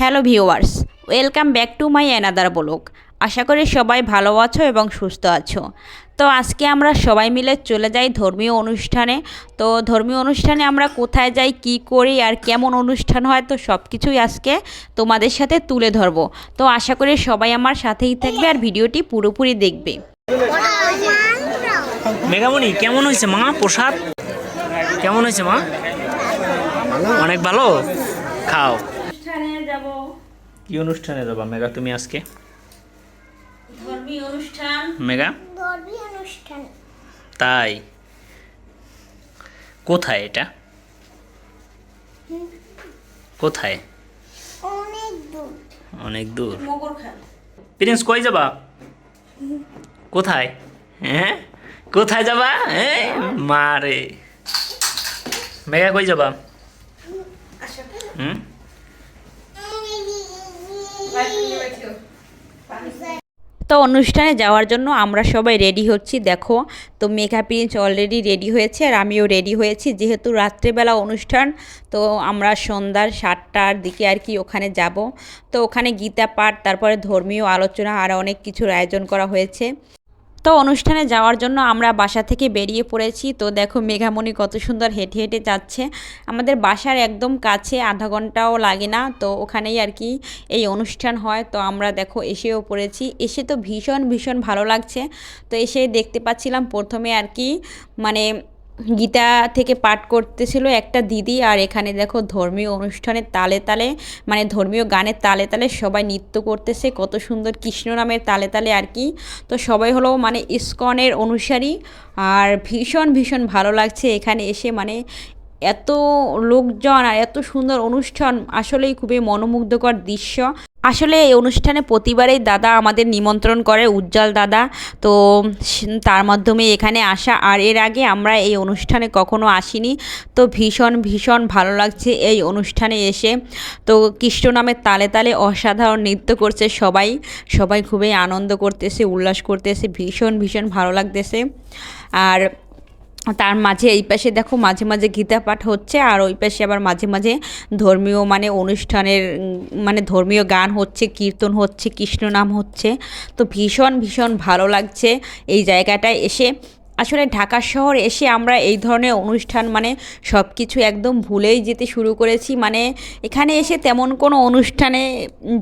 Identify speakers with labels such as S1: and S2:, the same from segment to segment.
S1: Hello viewers, welcome back to my another blog. আশা করি সবাই ভালো আছো এবং সুস্থ আছো। তো আজকে আমরা সবাই মিলে চলে যাই ধর্মীয় অনুষ্ঠানে। তো ধর্মীয় অনুষ্ঠানে আমরা কোথায় যাই, কি করি আর কেমন অনুষ্ঠান হয়, তো সব কিছুই আজকে তোমাদের সাথে তুলে ধরবো। তো আশা করি সবাই আমার সাথেই থাকবে আর ভিডিওটি পুরোপুরি দেখবে।
S2: মেঘামণি, কেমন হয়েছে মা প্রসাদ? কেমন হয়েছে মা? অনেক ভালো। খাও।
S1: অনুষ্ঠানে যাব।
S2: কি অনুষ্ঠানে যাবা মেঘা তুমি আজকে?
S1: ধর্মীয় অনুষ্ঠান।
S2: মেঘা
S3: ধর্মীয় অনুষ্ঠান।
S2: তাই? কোথায় এটা? কোথায়?
S3: অনেক দূর।
S2: অনেক দূর।
S1: মগর খান।
S2: প্রিন্স কই যাবা? কোথায়? হ্যাঁ, কোথায় যাবা? মারে মেঘা কই যাবা? হুম,
S1: তো অনুষ্ঠানে যাওয়ার জন্য আমরা সবাই রেডি হচ্ছি। দেখো, তো মেঘা প্রিন্স অলরেডি রেডি হয়েছে আর আমিও রেডি হয়েছি, যেহেতু রাত্রেবেলা অনুষ্ঠান। তো আমরা সন্ধ্যার 7টার দিকে আর কি ওখানে যাব। তো ওখানে গীতা পাঠ, তারপরে ধর্মীয় আলোচনা আর অনেক কিছুর আয়োজন করা হয়েছে। তো অনুষ্ঠানে যাওয়ার জন্য আমরা বাসা থেকে বেরিয়ে পড়েছি। তো দেখো মেঘামণি কত সুন্দর হেঁটে হেঁটে যাচ্ছে। আমাদের বাসার একদম কাছে, আধা ঘন্টাও লাগে না। তো ওখানেই আর কি এই অনুষ্ঠান হয়। তো আমরা দেখো এসেও পড়েছি। এসে তো ভীষণ ভীষণ ভালো লাগছে। তো এসে দেখতে পাচ্ছিলাম প্রথমে আর কি মানে গীতা থেকে পাঠ করতেছিল একটা দিদি, আর এখানে দেখো ধর্মীয় অনুষ্ঠানের তালে তালে মানে ধর্মীয় গানের তালে তালে সবাই নৃত্য করতেছে, কত সুন্দর কৃষ্ণ নামের তালে তালে আর কি। তো সবাই হলো মানে ইসকনের অনুসারী, আর ভীষণ ভীষণ ভালো লাগছে এখানে এসে। মানে এত লোকজন আর এত সুন্দর অনুষ্ঠান, আসলেই খুবই মনোমুগ্ধকর দৃশ্য। আসলে এই অনুষ্ঠানে প্রতিবারেই দাদা আমাদের নিমন্ত্রণ করে, উজ্জ্বল দাদা। তো তার মাধ্যমে এখানে আসা, আর এর আগে আমরা এই অনুষ্ঠানে কখনো আসিনি। তো ভীষণ ভীষণ ভালো লাগছে এই অনুষ্ঠানে এসে। তো কৃষ্ণ নামের তালে তালে অসাধারণ নৃত্য করছে সবাই। সবাই খুবই আনন্দ করতেছে, উল্লাস করতেছে, ভীষণ ভীষণ ভালো লাগতেছে। আর তার মাঝে এই পাশে দেখো মাঝে মাঝে গীতা পাঠ হচ্ছে, আর ওই পাশে আবার মাঝে মাঝে ধর্মীয় মানে অনুষ্ঠানের মানে ধর্মীয় গান হচ্ছে, কীর্তন হচ্ছে, কৃষ্ণ নাম হচ্ছে। তো ভীষণ ভীষণ ভালো লাগছে এই জায়গাটায় এসে। আসলে ঢাকা শহর এসে আমরা এই ধরনের অনুষ্ঠান মানে সব কিছু একদম ভুলেই যেতে শুরু করেছি। মানে এখানে এসে তেমন কোনো অনুষ্ঠানে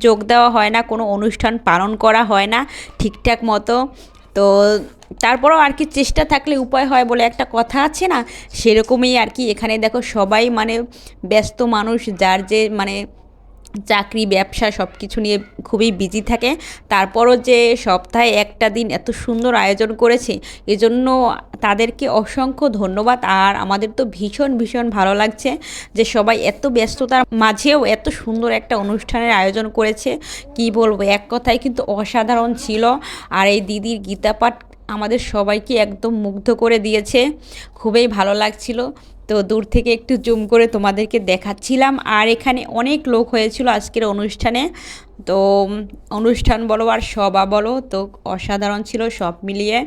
S1: যোগ দেওয়া হয় না, কোনো অনুষ্ঠান পালন করা হয় না ঠিকঠাক মতো। তো তারপরেও আর কি চেষ্টা থাকলে উপায় হয় বলে একটা কথা আছে না, সেরকমই আর কি। এখানে দেখো সবাই মানে ব্যস্ত মানুষ, যার যে মানে চাকরি ব্যবসা সব কিছু নিয়ে খুবই বিজি থাকে। তারপরও যে সপ্তাহে একটা দিন এত সুন্দর আয়োজন করেছে, এজন্য তাদেরকে অসংখ্য ধন্যবাদ। আর আমাদের তো ভীষণ ভীষণ ভালো লাগছে যে সবাই এত ব্যস্ততার মাঝেও এত সুন্দর একটা অনুষ্ঠানের আয়োজন করেছে। কি বলবো, এক কথায় কিন্তু অসাধারণ ছিল। আর এই দিদির গীতা পাঠ আমাদের সবাইকে একদম মুগ্ধ করে দিয়েছে, খুবই ভালো লাগছিল। তো দূর থেকে একটু জুম করে তোমাদেরকে দেখাচ্ছিলাম। আর এখানে অনেক লোক হয়েছিল আজকের অনুষ্ঠানে। তো অনুষ্ঠান বলো আর সভা বলো, তো অসাধারণ ছিল সব মিলিয়ে।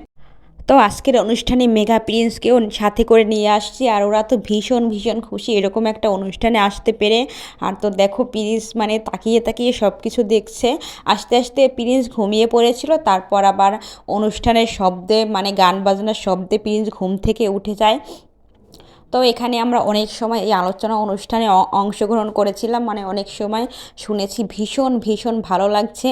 S1: তো আজকের অনুষ্ঠানে মেঘা প্রিন্সকেও সাথে করে নিয়ে আসছি, আর ওরা তো ভীষণ ভীষণ খুশি এরকম একটা অনুষ্ঠানে আসতে পেরে। আর তো দেখো প্রিন্স মানে তাকিয়ে তাকিয়ে সব কিছু দেখছে। আস্তে আস্তে প্রিন্স ঘুমিয়ে পড়েছিল, তারপর আবার অনুষ্ঠানের শব্দে মানে গান বাজনার শব্দে প্রিন্স ঘুম থেকে উঠে যায়। তো এখানে আমরা অনেক সময় এই আলোচনা অনুষ্ঠানে অংশগ্রহণ করেছিলাম, মানে অনেক সময় শুনেছি, ভীষণ ভীষণ ভালো লাগছে।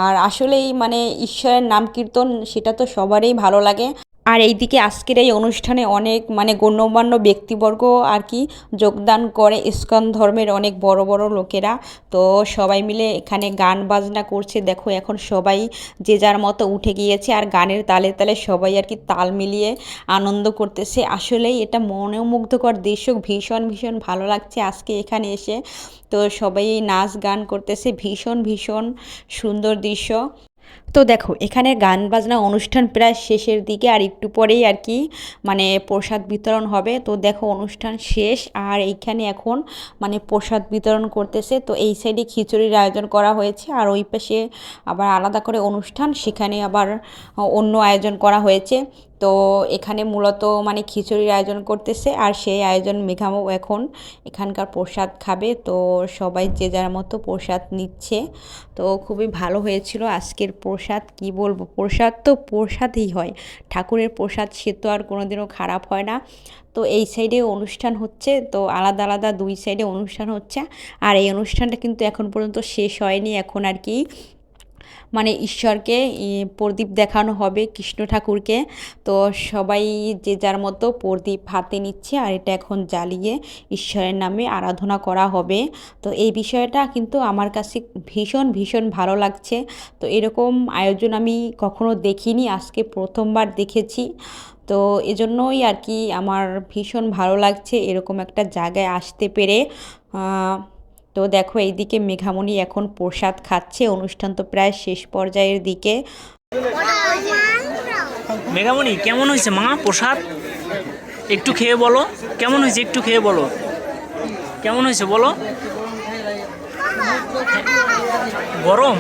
S1: আর আসলেই মানে ঈশ্বরের নাম কীর্তন সেটা তো সবারই ভালো লাগে। আর এইদিকে আজকের এই অনুষ্ঠানে অনেক মানে গণ্যমান্য ব্যক্তিবর্গ আর কি যোগদান করে, ইসকন ধর্মের অনেক বড় বড় লোকেরা। তো সবাই মিলে এখানে গান বাজনা করছে। দেখো এখন সবাই যে যার মতো উঠে গিয়েছে, আর গানের তালে তালে সবাই আর কি তাল মিলিয়ে আনন্দ করতেছে। আসলেই এটা মনোমুগ্ধকর দৃশ্য, ভীষণ ভীষণ ভালো লাগছে আজকে এখানে এসে। তো সবাই নাচ গান করতেছে, ভীষণ ভীষণ সুন্দর দৃশ্য। তো দেখো এখানে গান বাজনা অনুষ্ঠান প্রায় শেষের দিকে, আর একটু পরেই আর কি মানে প্রসাদ বিতরণ হবে। তো দেখো অনুষ্ঠান শেষ, আর এইখানে এখন মানে প্রসাদ বিতরণ করতেছে। তো এই সাইডে খিচুড়ির আয়োজন করা হয়েছে, আর ওই পাশে আবার আলাদা করে অনুষ্ঠান, সেখানে আবার অন্য আয়োজন করা হয়েছে। তো এখানে মূলত মানে খিচুড়ির আয়োজন করতেছে, আর সেই আয়োজন মেঘামও এখন এখানকার প্রসাদ খাবে। তো সবাই যে যার মতো প্রসাদ নিচ্ছে। তো খুবই ভালো হয়েছিল আজকের প্রসাদ, কি বলবো, প্রসাদ তো প্রসাদই হয়, ঠাকুরের প্রসাদ সে তো আর কোনোদিনও খারাপ হয় না। তো এই সাইডে অনুষ্ঠান হচ্ছে, তো আলাদা আলাদা দুই সাইডে অনুষ্ঠান হচ্ছে, আর এই অনুষ্ঠানটা কিন্তু এখন পর্যন্ত শেষ হয়নি। এখন আর কি মানে ঈশ্বরকে প্রদীপ দেখানো হবে, কৃষ্ণ ঠাকুরকে। তো সবাই যে যার মতো প্রদীপ হাতে নিচ্ছে, আর এটা এখন জ্বালিয়ে ঈশ্বরের নামে আরাধনা করা হবে। তো এই বিষয়টা কিন্তু আমার কাছে ভীষণ ভীষণ ভালো লাগছে। তো এরকম আয়োজন আমি কখনো দেখিনি, আজকে প্রথমবার দেখেছি। তো এজন্যই আর কি আমার ভীষণ ভালো লাগছে এরকম একটা জায়গায় আসতে পেরে। তো দেখো এইদিকে মেঘামণি এখন প্রসাদ খাচ্ছে, অনুষ্ঠান তো প্রায় শেষ পর্যায়ের দিকে।
S2: মেঘামণি কেমন হয়েছে মা প্রসাদ? একটু খেয়ে বলো কেমন হয়েছে, একটু খেয়ে বলো কেমন হয়েছে বলো। গরম?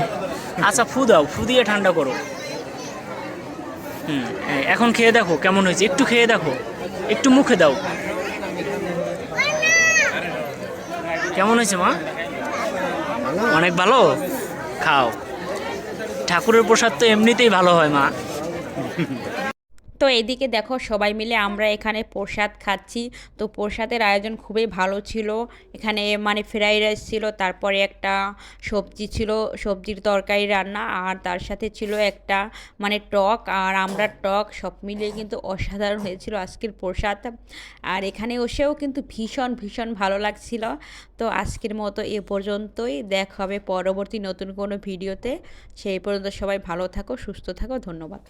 S2: আচ্ছা ফু দাও, ফু দিয়ে ঠান্ডা করো। এখন খেয়ে দেখো কেমন হয়েছে, একটু খেয়ে দেখো, একটু মুখে দাও। কেমন হয়েছে মা? অনেক ভালো। খাও, ঠাকুরের প্রসাদ তো এমনিতেই ভালো হয় মা।
S1: তো এদিকে দেখো সবাই মিলে আমরা এখানে প্রসাদ খাচ্ছি। তো প্রসাদের আয়োজন খুবই ভালো ছিল। এখানে মানে ফ্রাইড রাইস ছিল, তারপরে একটা সবজি ছিল, সবজির তরকারি রান্না, আর তার সাথে ছিল একটা মানে টক আর আমড়ার টক, সব মিলিয়ে কিন্তু অসাধারণ হয়েছিল আজকের প্রসাদ। আর এখানে এসেও কিন্তু ভীষণ ভীষণ ভালো লাগছিল। তো আজকের মতো এ পর্যন্তই, দেখা হবে পরবর্তী নতুন কোনো ভিডিওতে। সেই পর্যন্ত সবাই ভালো থাকো, সুস্থ থাকো, ধন্যবাদ।